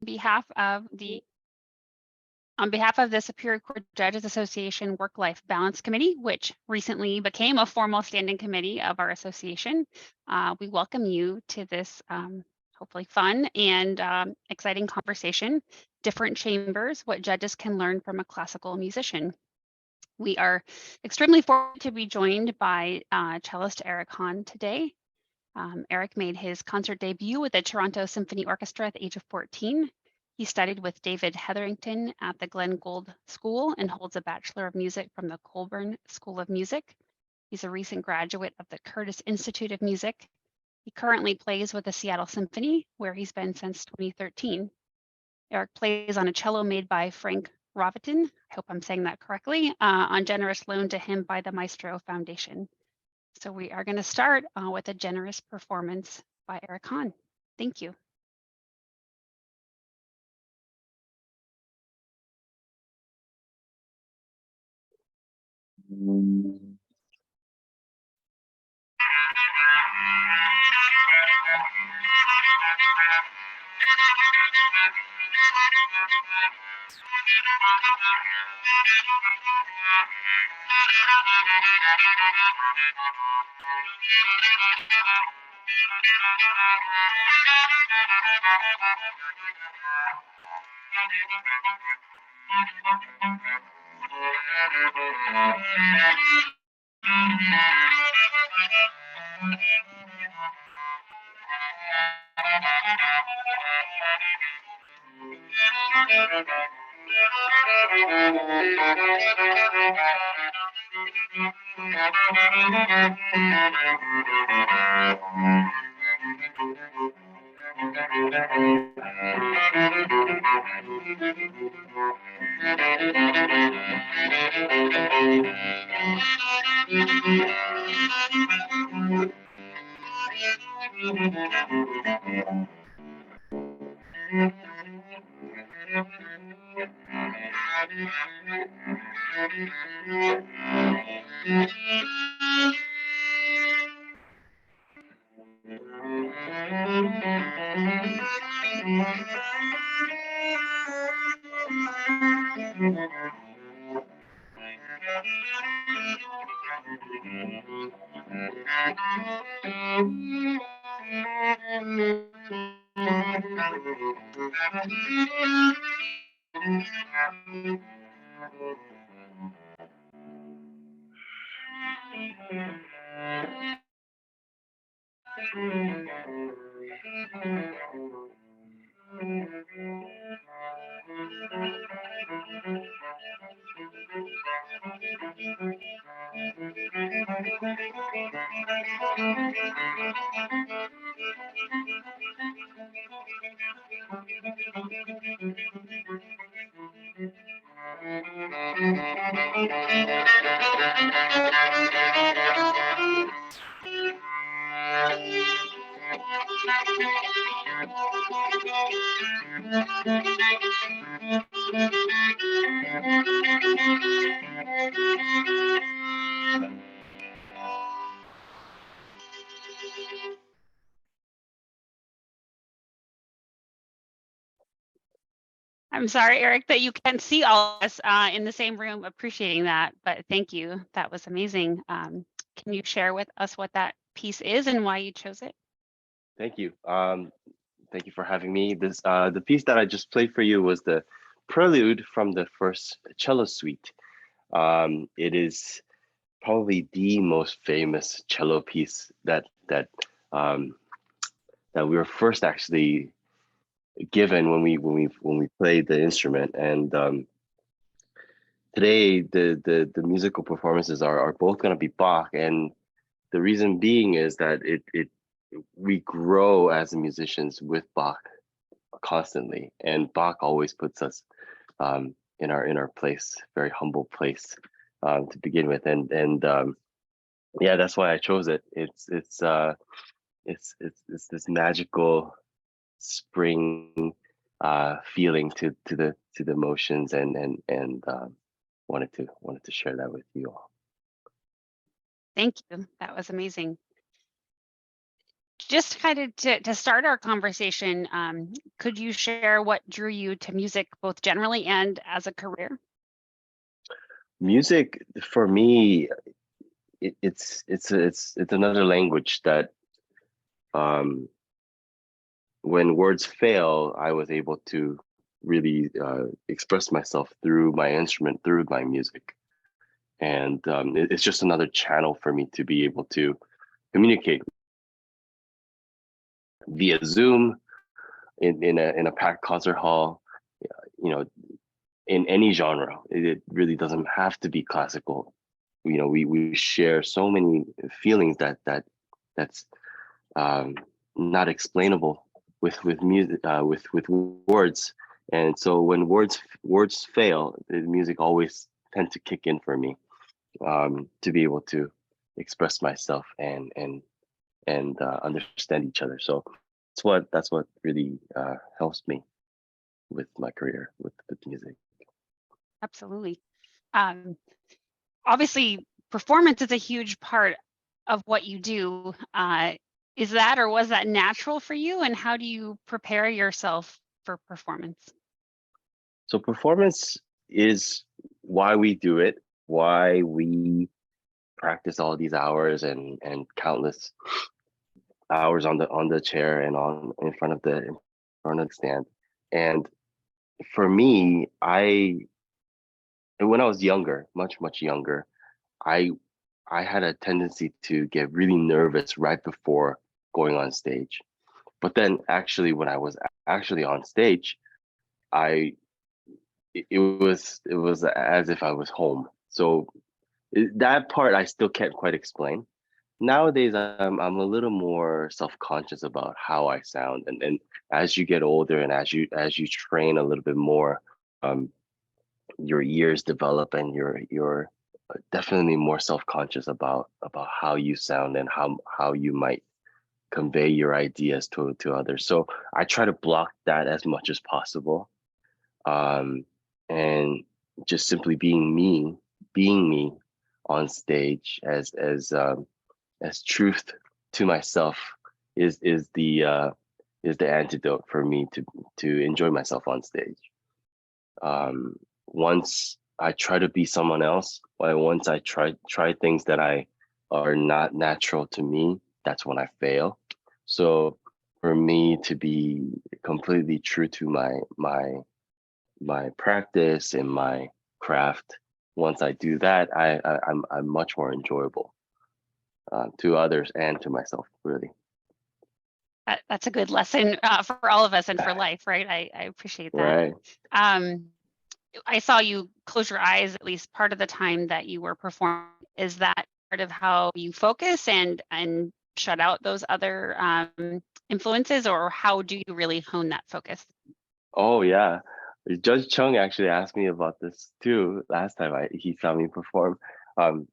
behalf of the On behalf of the Superior Court Judges Association Work-Life Balance Committee, which recently became a formal standing committee of our association, we welcome you to this hopefully fun and exciting conversation, Different Chambers, What Judges Can Learn from a Classical Musician. We are extremely fortunate to be joined by cellist Eric Han today. Eric made his concert debut with the Toronto Symphony Orchestra at the age of 14. He studied with David Hetherington at the Glenn Gould School and holds a Bachelor of Music from the Colburn School of Music. He's a recent graduate of the Curtis Institute of Music. He currently plays with the Seattle Symphony, where he's been since 2013. Eric plays on a cello made by Frank Rovitin, I hope I'm saying that correctly, on generous loan to him by the Maestro Foundation. So we are going to start with a generous performance by Eric Han. Thank you. I'm sorry, Eric, that you can't see all of us in the same room appreciating that, but thank you. That was amazing. Can you share with us what that piece is and why you chose it? Thank you. Thank you for having me. The piece that I just played for you was the prelude from the first cello suite. It is probably the most famous cello piece that we were first actually given when we played the instrument. And today the musical performances are both going to be Bach, and the reason being is that we grow as musicians with Bach constantly, and Bach always puts us in our place, very humble place to begin with, and yeah, that's why I chose it. It's this magical spring feeling to the emotions, and wanted to share that with you all. Thank you. That was amazing. Just kind of to start our conversation, could you share what drew you to music both generally and as a career? Music for me, it's another language that um, when words fail, I was able to really express myself through my instrument, through my music, and it's just another channel for me to be able to communicate via Zoom in a packed concert hall, you know, in any genre. It really doesn't have to be classical. We share so many feelings that's um, not explainable with music, with words. And so when words fail, the music always tend to kick in for me, to be able to express myself and understand each other. So that's what really helps me with my career with music. Absolutely. Um, Obviously, performance is a huge part of what you do. Is that or was that natural for you? And how do you prepare yourself for performance? So performance is why we do it, why we practice all these hours and countless hours on the chair and on in front of the stand. And for me, when I was younger, much younger, I I had a tendency to get really nervous right before going on stage. But then actually when I was actually on stage, I it was as if I was home. So that part I still can't quite explain. Nowadays, I'm a little more self-conscious about how I sound, and as you get older and as you train a little bit more, um, your ears develop and you're definitely more self-conscious about how you sound and how you might convey your ideas to others. So I try to block that as much as possible, um, and just simply being me on stage as truth to myself is the antidote for me to enjoy myself on stage. Once I try to be someone else, or once I try things that I are not natural to me, that's when I fail. So for me to be completely true to my practice and my craft, once I do that, I'm much more enjoyable, to others and to myself, really. That's a good lesson for all of us and for life, right? I appreciate that. Right. Um, I saw you close your eyes at least part of the time that you were performing. Is that part of how you focus and shut out those other influences, or how do you really hone that focus? Oh yeah. Judge Chung actually asked me about this too last time he saw me perform. Um,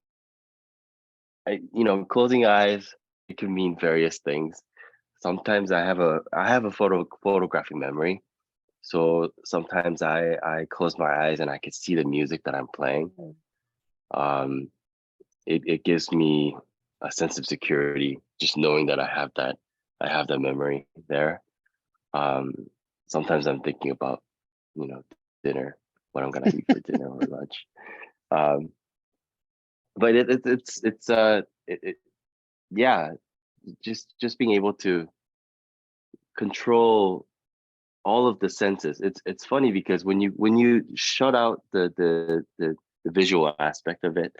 closing eyes, it can mean various things. Sometimes I have a photographic memory. So sometimes I close my eyes and I can see the music that I'm playing. Um, it gives me a sense of security just knowing that I have that memory there. Um, Sometimes I'm thinking about, you know, dinner, what I'm gonna eat for dinner or lunch. Um, but yeah, just being able to control all of the senses. It's funny because when you shut out the visual aspect of it,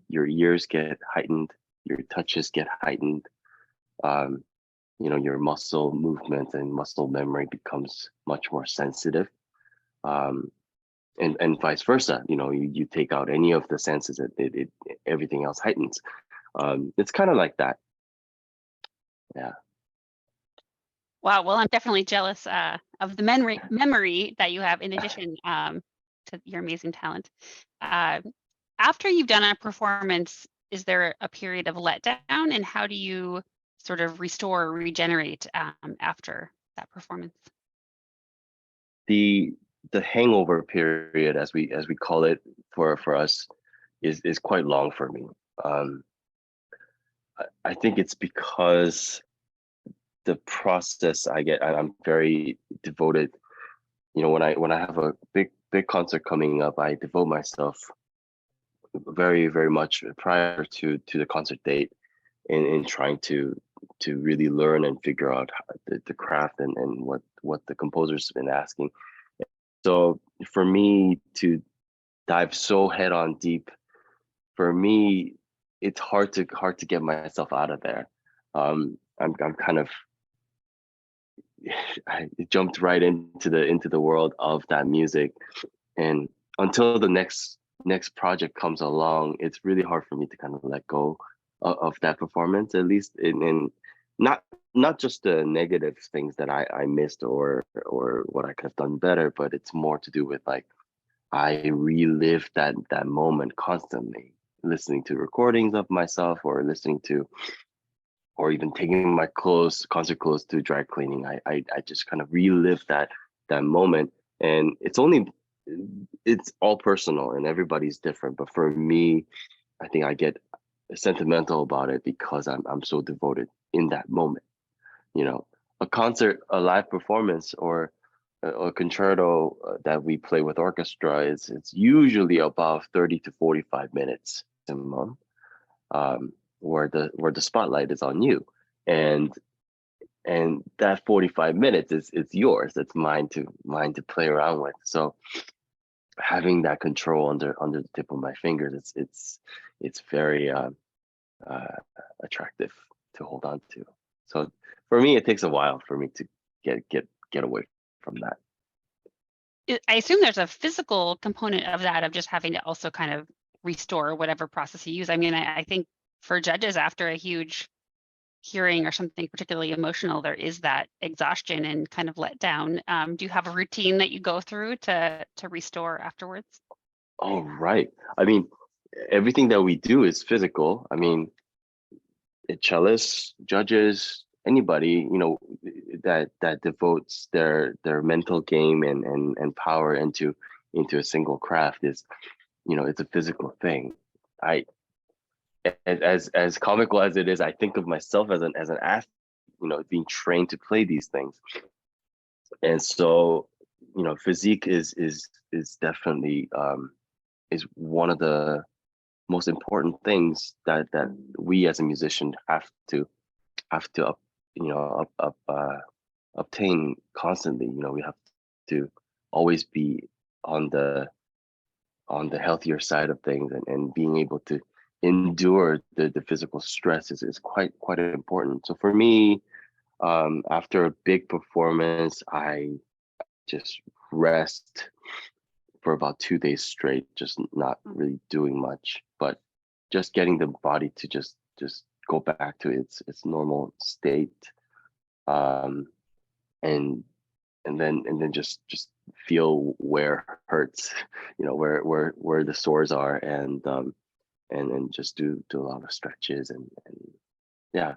your ears get heightened, your touches get heightened. Um, your muscle movement and muscle memory becomes much more sensitive. Um, and vice versa. You take out any of the senses, it everything else heightens. It's kind of like that. Yeah. Wow. Well, I'm definitely jealous of the memory that you have in addition to your amazing talent. Uh, After you've done a performance, is there a period of letdown, and how do you sort of restore or regenerate after that performance? The hangover period, as we call it for us, is quite long for me. I think it's because the process I'm very devoted. You know, when I have a big concert coming up, I devote myself very, very much prior to the concert date in trying to really learn and figure out the craft and what the composer's been asking. So for me to dive so head on deep, for me, it's hard to get myself out of there. I'm kind of I jumped right into the world of that music, and until the next project comes along, it's really hard for me to kind of let go of that performance, at least in not just the negative things that I missed or what I could have done better, but it's more to do with like I relive that moment constantly, listening to recordings of myself or listening to or even taking my concert clothes to dry cleaning. I just kind of relive that moment, and it's all personal and everybody's different. But for me, I think I get sentimental about it because I'm so devoted in that moment. You know, a concert, a live performance, or a concerto that we play with orchestra it's usually about 30 to 45 minutes minimum, where the spotlight is on you, and that 45 minutes is yours. It's mine to play around with. So having that control under the tip of my fingers, it's very attractive to hold on to. So for me, it takes a while for me to get away from that. I assume there's a physical component of that, of just having to also kind of restore whatever process you use. I mean, I think for judges after a huge hearing or something particularly emotional, there is that exhaustion and kind of let down. Do you have a routine that you go through to restore afterwards? Oh, right. I mean, everything that we do is physical. I mean, cellists, judges, anybody, you know, that devotes their mental game and power into a single craft is, you know, it's a physical thing. As comical as it is, I think of myself as an athlete, you know, being trained to play these things. And so, you know, physique is definitely is one of the most important things that we as a musician have to obtain constantly. You know, we have to always be on the healthier side of things, and being able to endure the physical stress is quite important. So for me, after a big performance, I just rest for about 2 days straight, just not really doing much, but just getting the body to just go back to its normal state, and then just feel where hurts, you know, where the sores are, and just do a lot of stretches, and yeah,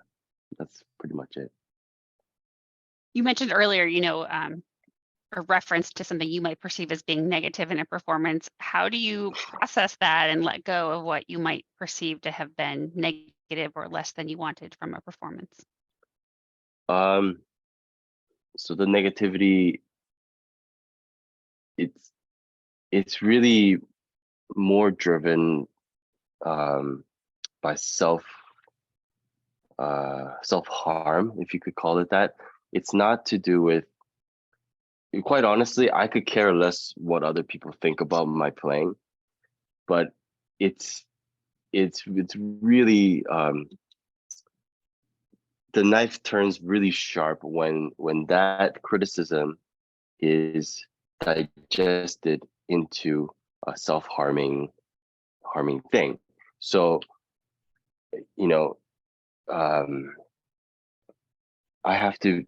that's pretty much it. You mentioned earlier, you know, a reference to something you might perceive as being negative in a performance. How do you process that and let go of what you might perceive to have been negative or less than you wanted from a performance? So the negativity, it's really more driven by self harm, if you could call it that. It's not to do with, quite honestly, I could care less what other people think about my playing, but it's really the knife turns really sharp when that criticism is digested into a self-harming thing. So, you know, I have to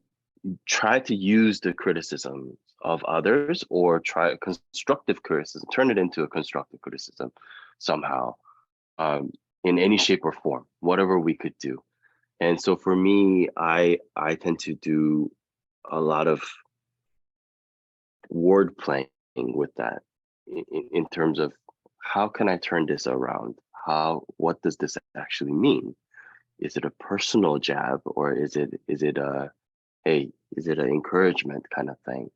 try to use the criticism of others, or try constructive criticism, turn it into a constructive criticism somehow, in any shape or form, whatever we could do. And so for me, I tend to do a lot of word playing with that, in terms of how can I turn this around? What does this actually mean? Is it a personal jab, or is it hey, is it an encouragement kind of thing?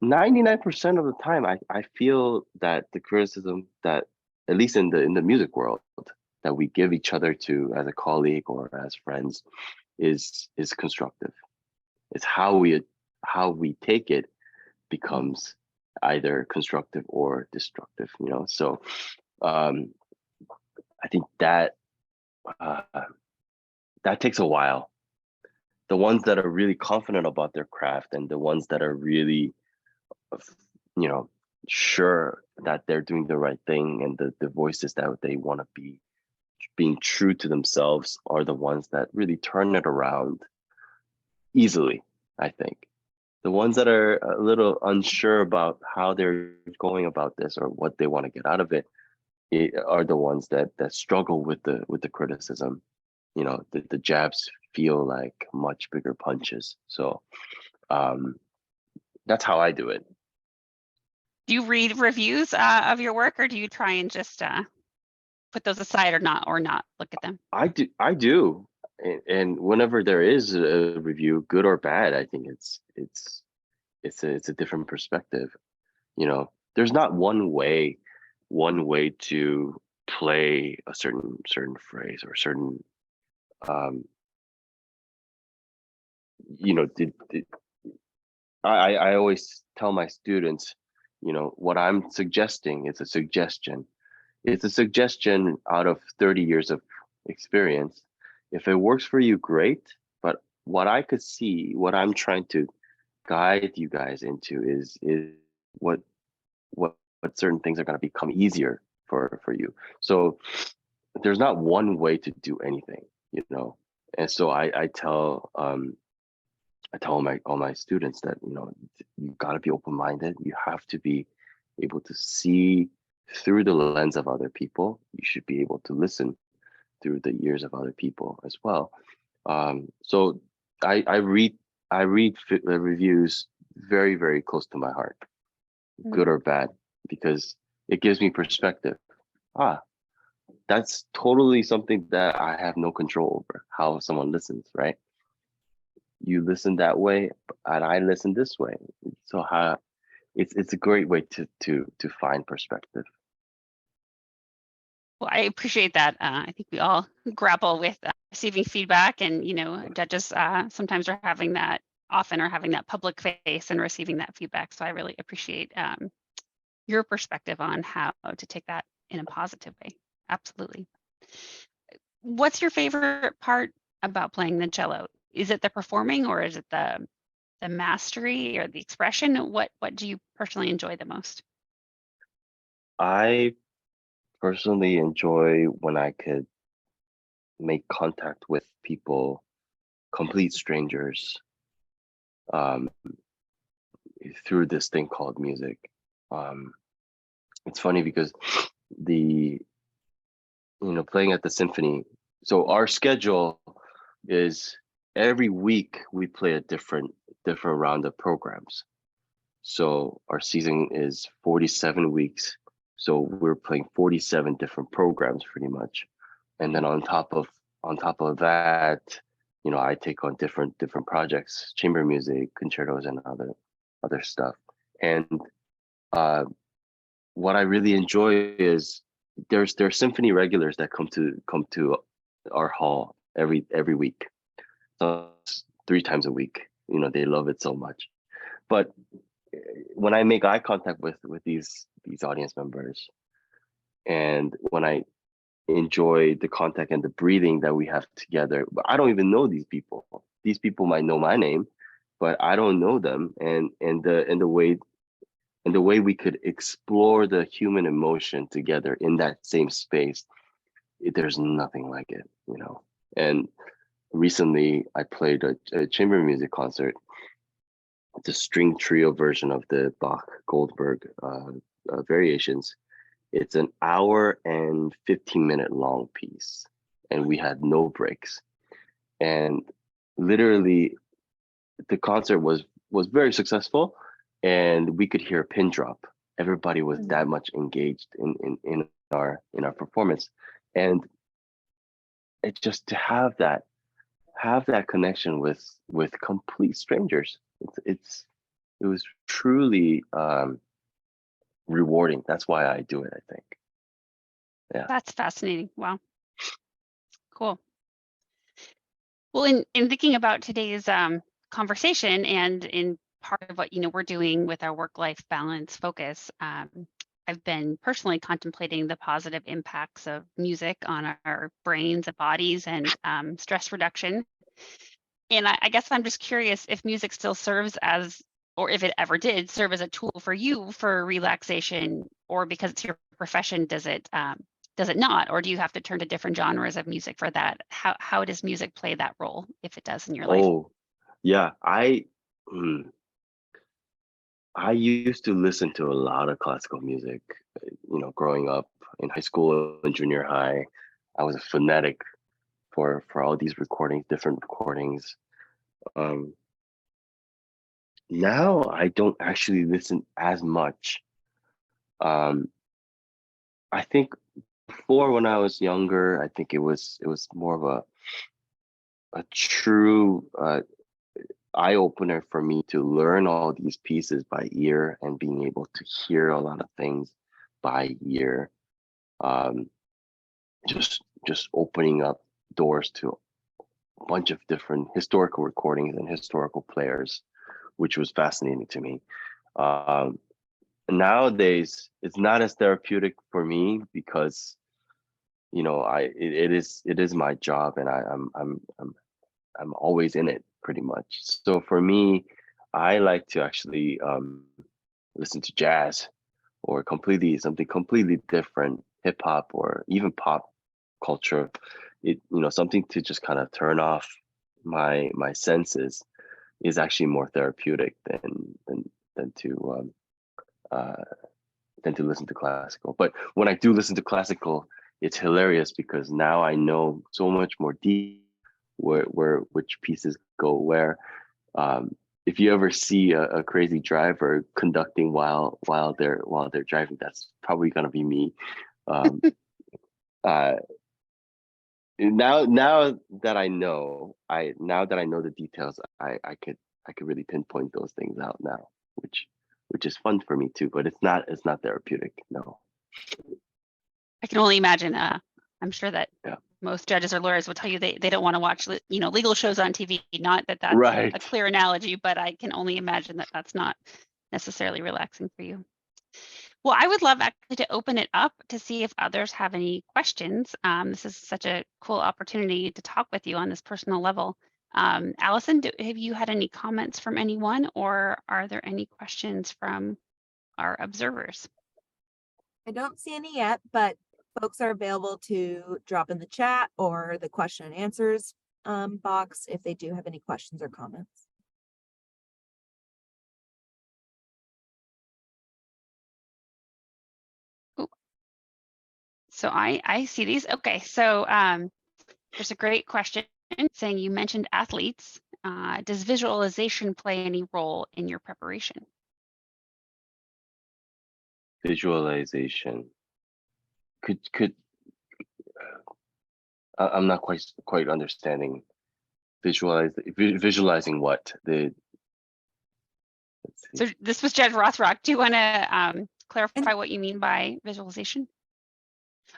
99% of the time, I feel that the criticism that, at least in the music world, that we give each other to as a colleague or as friends is constructive. It's how we take it becomes either constructive or destructive, you know. So um, I think that uh, that takes a while. The ones that are really confident about their craft and the ones that are really, you know, sure that they're doing the right thing and the voices that they want to be being true to themselves are the ones that really turn it around easily, I think. The ones that are a little unsure about how they're going about this or what they want to get out of it, are the ones that struggle with the criticism. You know, the jabs feel like much bigger punches. So um, that's how I do it. Do you read reviews of your work, or do you try and just put those aside or not look at them? I do, and whenever there is a review, good or bad, I think it's a different perspective. You know, there's not one way to play a certain phrase or certain um you know I always tell my students, you know, what I'm suggesting is a suggestion. It's a suggestion out of 30 years of experience. If it works for you, great. But what I could see, what I'm trying to guide you guys into is what what certain things are going to become easier for you. So there's not one way to do anything, you know. And so I tell all my students that, you know, you got to be open-minded. You have to be able to see through the lens of other people. You should be able to listen through the ears of other people as well. So I read reviews very close to my heart, good or bad, because it gives me perspective. Ah, that's totally something that I have no control over, how someone listens, right? You listen that way and I listen this way. So how it's a great way to find perspective. Well, I appreciate that. I think we all grapple with receiving feedback, and judges sometimes are having that public face and receiving that feedback. So I really appreciate your perspective on how to take that in a positive way. Absolutely. What's your favorite part about playing the cello? Is it the performing, or is it the mastery or the expression? What do you personally enjoy the most? I personally enjoy when I could make contact with people, complete strangers, um, through this thing called music. Um, it's funny because the playing at the symphony. So our schedule is every week we play a different round of programs. So our season is 47 weeks. So we're playing 47 different programs pretty much. And then on top of that, I take on different projects, chamber music, concertos, and other stuff. And uh, what I really enjoy is there's symphony regulars that come to our hall every week. So it's 3 times a week. They love it so much. But when I make eye contact with these audience members, and when I enjoy the contact and the breathing that we have together, I don't even know these people. These people might know my name, but I don't know them. And the way we could explore the human emotion together in that same space, there's nothing like it. And recently I played a chamber music concert, the string trio version of the Bach Goldberg variations. It's an hour and 15-minute long piece, and we had no breaks. And literally, the concert was very successful, and we could hear a pin drop. Everybody was that much engaged in our performance, and it's just to have that have that connection with complete strangers. It was truly rewarding. That's why I do it, I think. Yeah. That's fascinating. Wow. Cool. Well, in thinking about today's conversation and in part of what we're doing with our work-life balance focus, I've been personally contemplating the positive impacts of music on our brains and bodies and stress reduction. And I guess I'm just curious if music still serves as, or if it ever did serve as a tool for you for relaxation, or because it's your profession, does it not, or do you have to turn to different genres of music for that? How does music play that role, if it does, in your life? Oh, yeah. I used to listen to a lot of classical music, growing up in high school and junior high. I was a fanatic for all these recordings, different recordings. Um, Now I don't actually listen as much. Um, I think before, when I was younger, I think it was more of a true eye opener for me to learn all these pieces by ear and being able to hear a lot of things by ear. Um, just opening up doors to a bunch of different historical recordings and historical players, which was fascinating to me. Um, Nowadays, it's not as therapeutic for me because it is my job, and I'm always in it pretty much. So for me, I like to actually listen to jazz or something completely different, hip hop or even pop culture. Something to just kind of turn off my senses is actually more therapeutic than uh, to listen to classical. But when I do listen to classical, it's hilarious because now I know so much more deep where which pieces go where. If you ever see a crazy driver conducting while they're driving, that's probably gonna be me. Um, uh, now that I know, the details, I could really pinpoint those things out now, which is fun for me too. But it's not therapeutic. No. I can only imagine. I'm sure that Yeah. most judges or lawyers will tell you they don't want to watch legal shows on TV. Not that that's Right. a clear analogy, but I can only imagine that that's not necessarily relaxing for you. Well, I would love actually to open it up to see if others have any questions. This is such a cool opportunity to talk with you on this personal level. Allison, have you had any comments from anyone, or are there any questions from our observers? I don't see any yet, but folks are available to drop in the chat or the question and answers box if they do have any questions or comments. So I see these. Okay, so there's a great question saying, you mentioned athletes. Does visualization play any role in your preparation? Visualization. I'm not quite understanding. Visualizing what the. So this was Judge Rothrock. Do you want to clarify what you mean by visualization?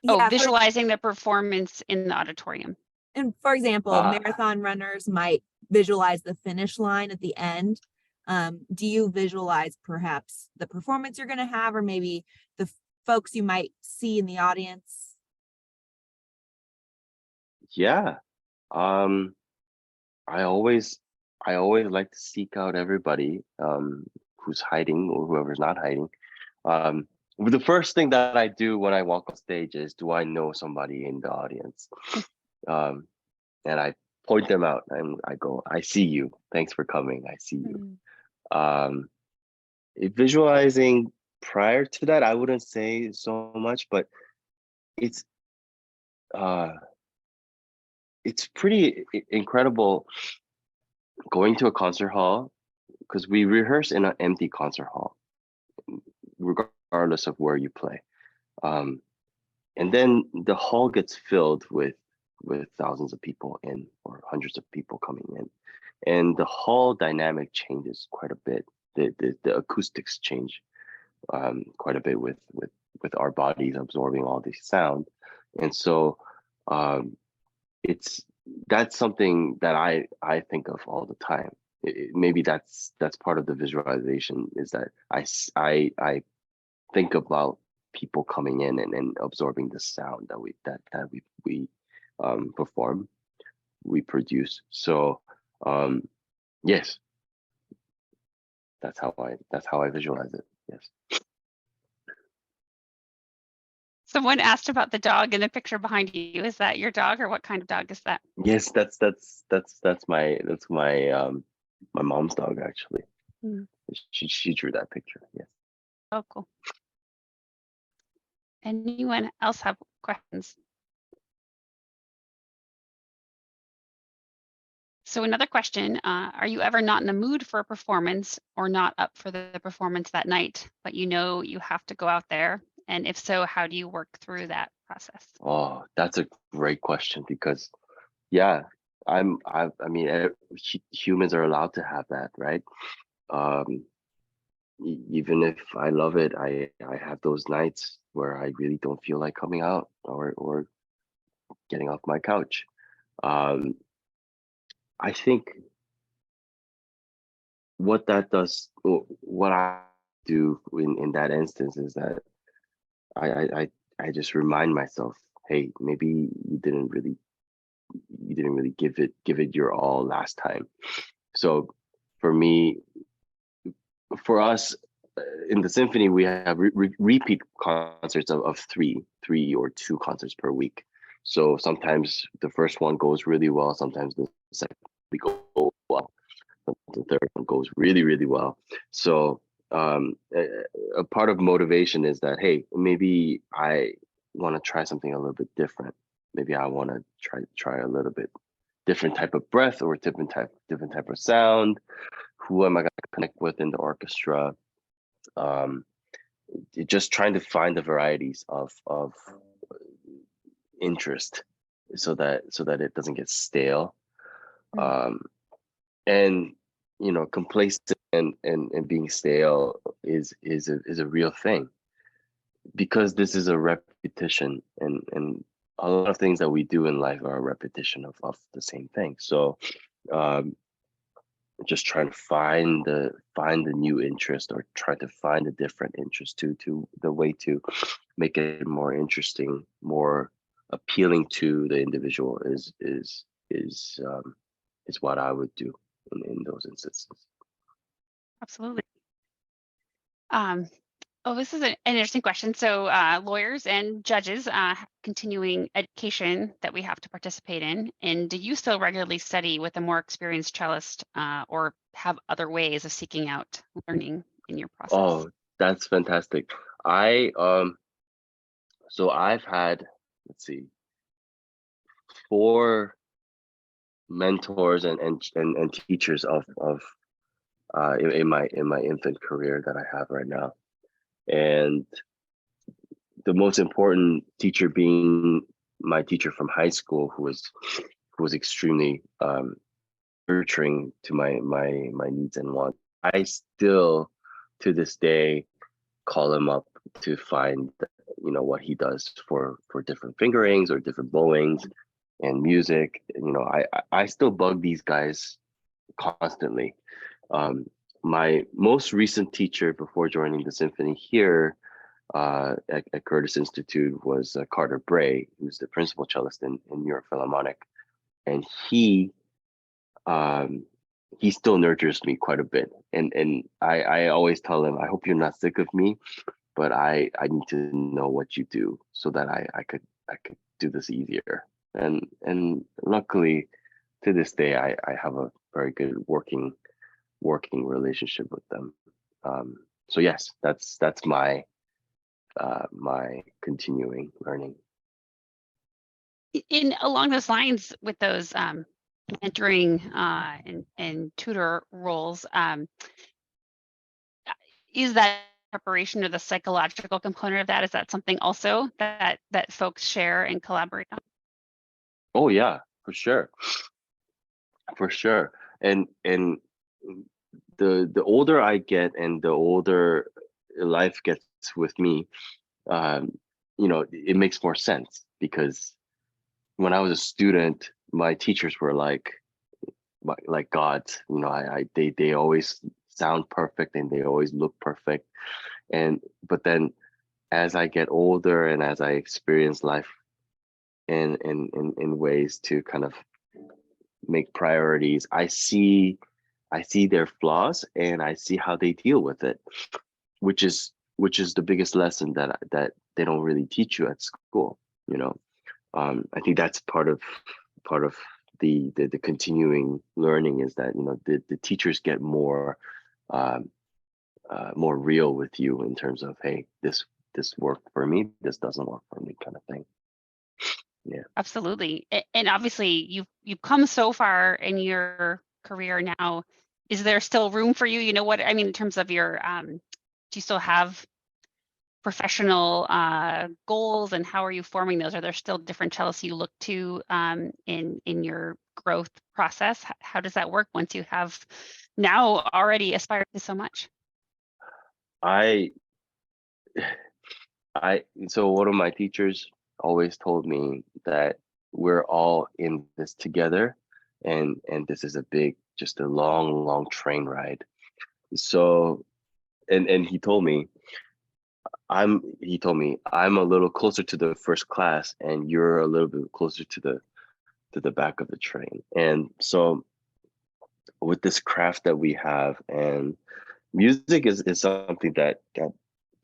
Yeah, visualizing the performance in the auditorium. And for example, marathon runners might visualize the finish line at the end. Do you visualize perhaps the performance you're going to have, or maybe the folks you might see in the audience? Yeah. I always like to seek out everybody who's hiding or whoever's not hiding. The first thing that I do when I walk on stage is, do I know somebody in the audience? And I point them out and I go, I see you. Thanks for coming. I see you. Visualizing prior to that, I wouldn't say so much, but it's pretty incredible going to a concert hall, because we rehearse in an empty concert hall, regardless of where you play. And then the hall gets filled with with thousands of people in or hundreds of people coming in, and the hall dynamic changes quite a bit. The acoustics change quite a bit with our bodies absorbing all this sound, and so that's something that I think of all the time. Maybe that's part of the visualization, is that I think about people coming in and absorbing the sound that we perform, we produce. So yes, that's how I visualize it. Yes. Someone asked about the dog in the picture behind you. Is that your dog, or what kind of dog is that? Yes, that's my my mom's dog, actually. Mm. She drew that picture. Yes. Oh, cool. Anyone else have questions? So another question, are you ever not in the mood for a performance or not up for the performance that night, but you know you have to go out there? And if so, how do you work through that process? Oh, that's a great question, because yeah, I mean, humans are allowed to have that, right? Even if I love it, I have those nights where I really don't feel like coming out or getting off my couch. I think what that does, what I do in that instance, is that I just remind myself, hey, maybe you didn't really give it your all last time. So for me, for us in the symphony, we have repeat concerts of three or two concerts per week. So sometimes the first one goes really well, sometimes the second week goes well, the third one goes really, really well. So a part of motivation is that, hey, maybe I want to try something a little bit different. Maybe I want to try a little bit different type of breath, or different type of sound. Who am I going to connect with in the orchestra? Just trying to find the varieties of interest, so that it doesn't get stale. And complacent and being stale is a real thing, because this is a repetition, and a lot of things that we do in life are a repetition of the same thing. So just trying to find the new interest, or try to find a different interest to the way to make it more interesting, more appealing to the individual is what I would do in those instances. Absolutely. Oh, this is an interesting question. So lawyers and judges have continuing education that we have to participate in. And do you still regularly study with a more experienced cellist, or have other ways of seeking out learning in your process? Oh, that's fantastic. So I've had, let's see, 4 mentors and teachers of in my infant career that I have right now. And the most important teacher being my teacher from high school, who was extremely nurturing to my needs and wants. I still, to this day, call him up to find what he does for different fingerings or different bowings and music. I still bug these guys constantly. My most recent teacher before joining the symphony here at Curtis Institute was Carter Bray, who's the principal cellist in New York Philharmonic, and he still nurtures me quite a bit. And I always tell him, I hope you're not sick of me, but I need to know what you do so that I could do this easier. And luckily, to this day, I have a very good working relationship with them. So yes, that's my my continuing learning. In along those lines, with those mentoring and tutor roles, is that preparation or the psychological component of that? Is that something also that folks share and collaborate on? Oh yeah, for sure. For sure. And the older I get and the older life gets with me, um, it makes more sense because when I was a student, my teachers were like gods. They always sound perfect and they always look perfect. But then as I get older and as I experience life in ways to kind of make priorities, I see their flaws and I see how they deal with it, which is the biggest lesson that they don't really teach you at school. I think that's part of the continuing learning is that the teachers get um, more real with you in terms of, hey, this worked for me, this doesn't work for me, kind of thing. Yeah. Absolutely. And obviously you've come so far in your career now. Is there still room for you? You know what I mean in terms of your do you still have professional goals, and how are you forming those? Are there still different cellists you look to in your growth process? How does that work once you have now already aspired to so much? I so one of my teachers always told me that we're all in this together, and this is just a long train ride. So and he told me I'm a little closer to the first class and you're a little bit closer to the back of the train. And so with this craft that we have, and music is something that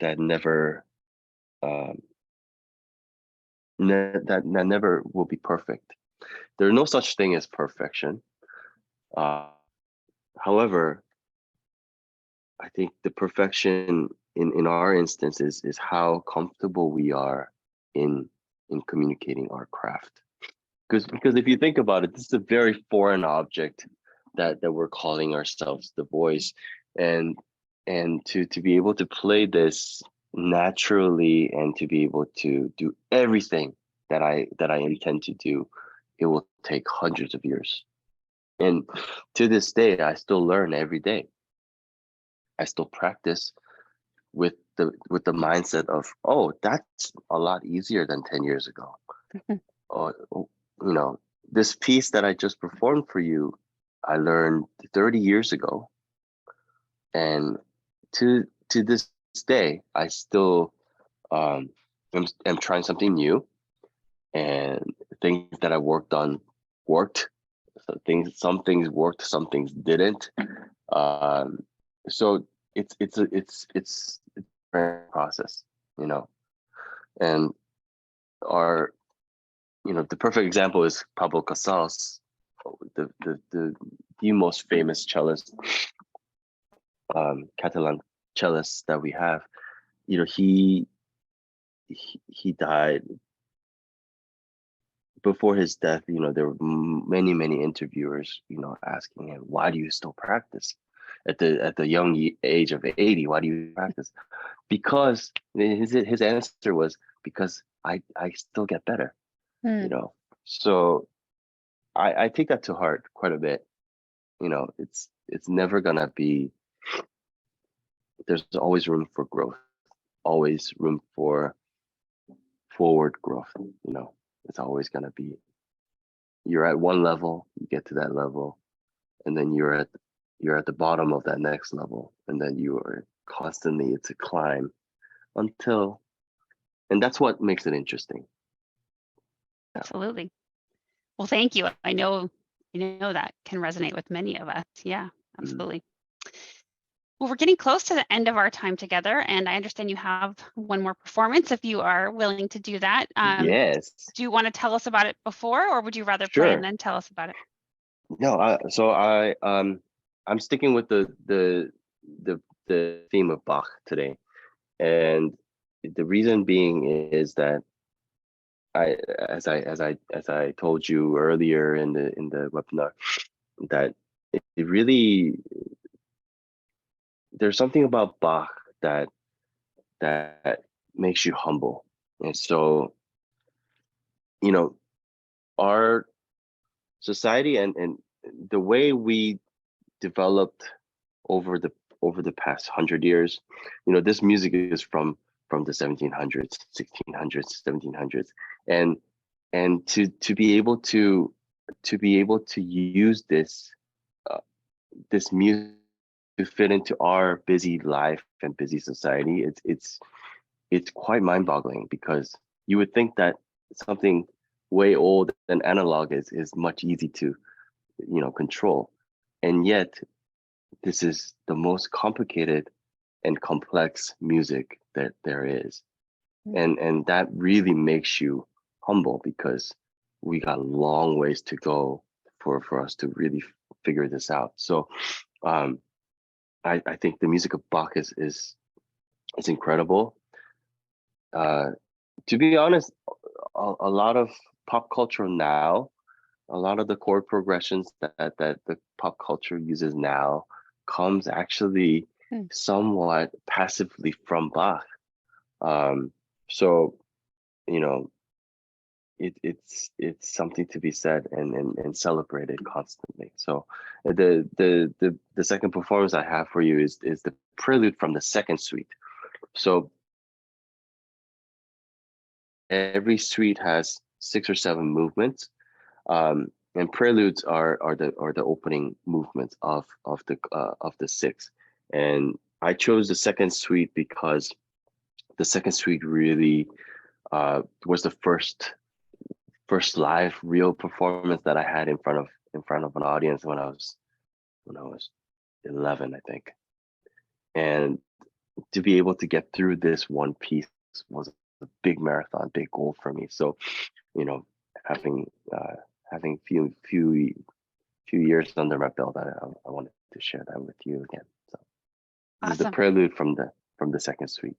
never um, that never will be perfect. There's no such thing as perfection. Uh, However, I think the perfection in our instance is how comfortable we are in communicating our craft. Because if you think about it, this is a very foreign object that we're calling ourselves the voice, and to be able to play this naturally and to be able to do everything that I intend to do, it will take hundreds of years. And to this day, I still learn every day. I still practice with the mindset of, oh, that's a lot easier than 10 years ago. Or, this piece that I just performed for you, I learned 30 years ago. And to this day, I still am trying something new, and things that I worked on worked. Some things worked, some things didn't. Um, so it's a process, and our the perfect example is Pablo Casals, the most famous cellist, Catalan cellist that we have. He died. Before his death, there were many interviewers, asking him, why do you still practice at the young age of 80? Why do you practice? Because his answer was, because I still get better. So I take that to heart quite a bit. It's never gonna be. There's always room for growth, always room for forward growth. It's always gonna be. You're at one level, you get to that level, and then you're at the bottom of that next level, and then you are constantly, it's a climb until, and that's what makes it interesting. Absolutely. Well, thank you. I know that can resonate with many of us. Yeah, absolutely. Well, we're getting close to the end of our time together, and I understand you have one more performance if you are willing to do that. Yes. Do you want to tell us about it before, or would you rather play Sure. and then tell us about it? No, I'm sticking with the theme of Bach today, and the reason being is that as I told you earlier in the webinar, that it really, there's something about Bach that makes you humble. And so, our society and the way we developed over the past 100 years, this music is from the 1700s, 1600s, 1700s, and to be able to use this music to fit into our busy life and busy society, it's quite mind-boggling, because you would think that something way old and analog is much easy to control, and yet this is the most complicated and complex music that there is. And that really makes you humble, because we got a long ways to go for us to really figure this out. So I think the music of Bach is incredible. To be honest, a lot of pop culture now, a lot of the chord progressions that the pop culture uses now comes actually somewhat passively from Bach. So it's something to be said and celebrated constantly. So the second performance I have for you is the prelude from the second suite. So every suite has 6 or 7 movements, and preludes are the opening movements of the 6. And I chose the second suite because the second suite really was the first live real performance that I had in front of an audience when I was 11, I think. And to be able to get through this one piece was a big marathon, big goal for me. So, having few years under my belt, I wanted to share that with you again. So this is the Awesome. prelude from the second suite.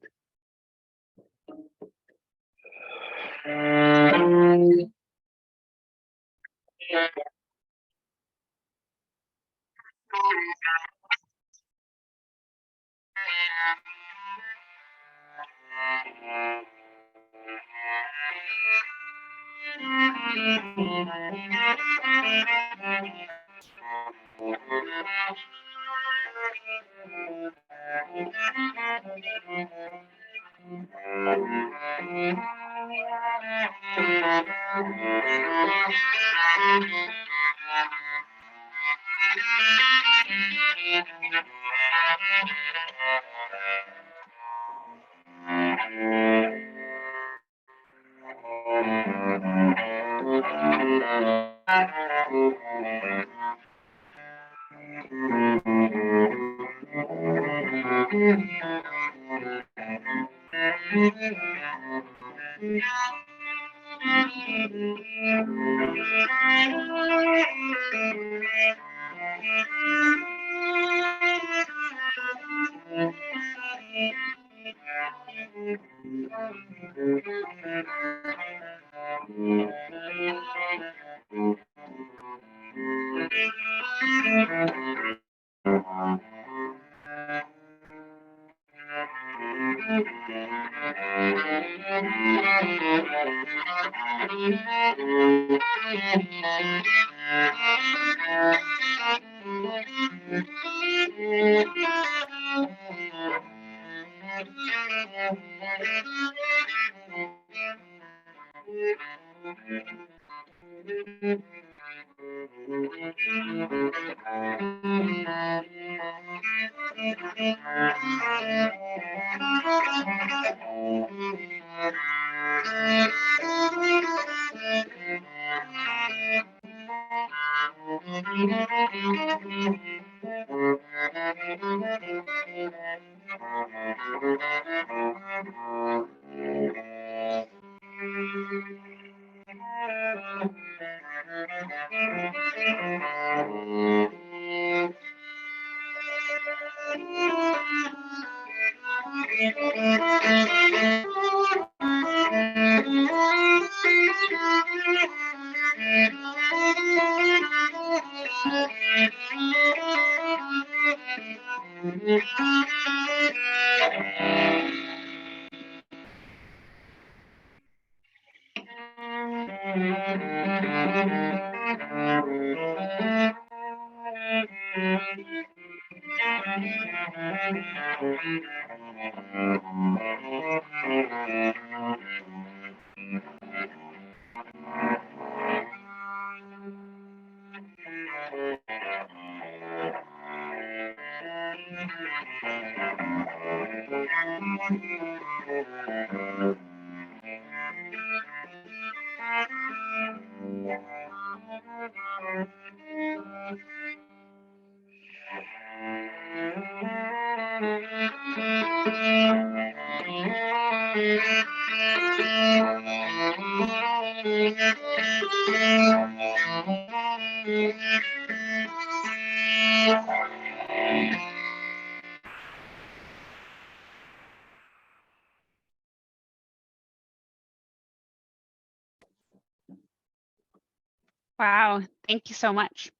Wow, thank you so much.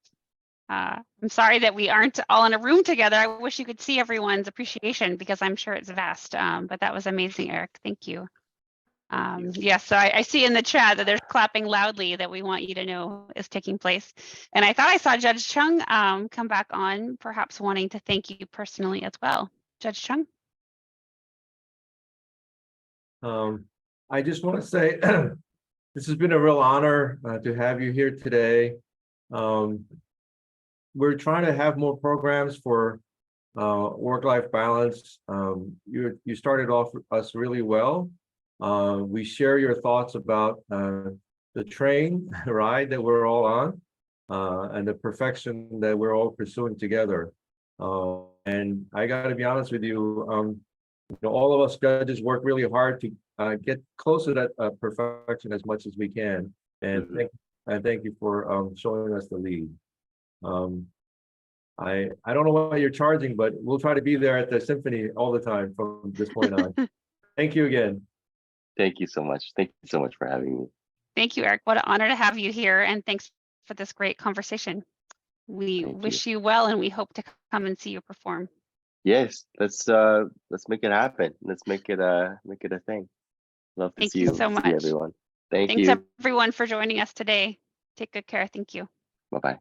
I'm sorry that we aren't all in a room together. I wish you could see everyone's appreciation because I'm sure it's vast, but that was amazing, Eric. Thank you. Yes, so I see in the chat that they're clapping loudly that we want you to know is taking place. And I thought I saw Judge Chung come back on, perhaps wanting to thank you personally as well. Judge Chung? I just want to say this has been a real honor to have you here today. We're trying to have more programs for work-life balance. You started off us really well. We share your thoughts about the train ride that we're all on and the perfection that we're all pursuing together. And I got to be honest with you, all of us judges work really hard to get close to that perfection as much as we can. And thank you for showing us the lead. I don't know what you're charging, but we'll try to be there at the symphony all the time from this point on. Thank you again. Thank you so much. Thank you so much for having me. Thank you, Eric. What an honor to have you here. And thanks for this great conversation. We wish you well, and we hope to come and see you perform. Yes, let's make it happen. Let's make it a thing. Love to Thank see you so much. everyone. Thanks Thanks everyone for joining us today. Take good care. Thank you. Bye-bye.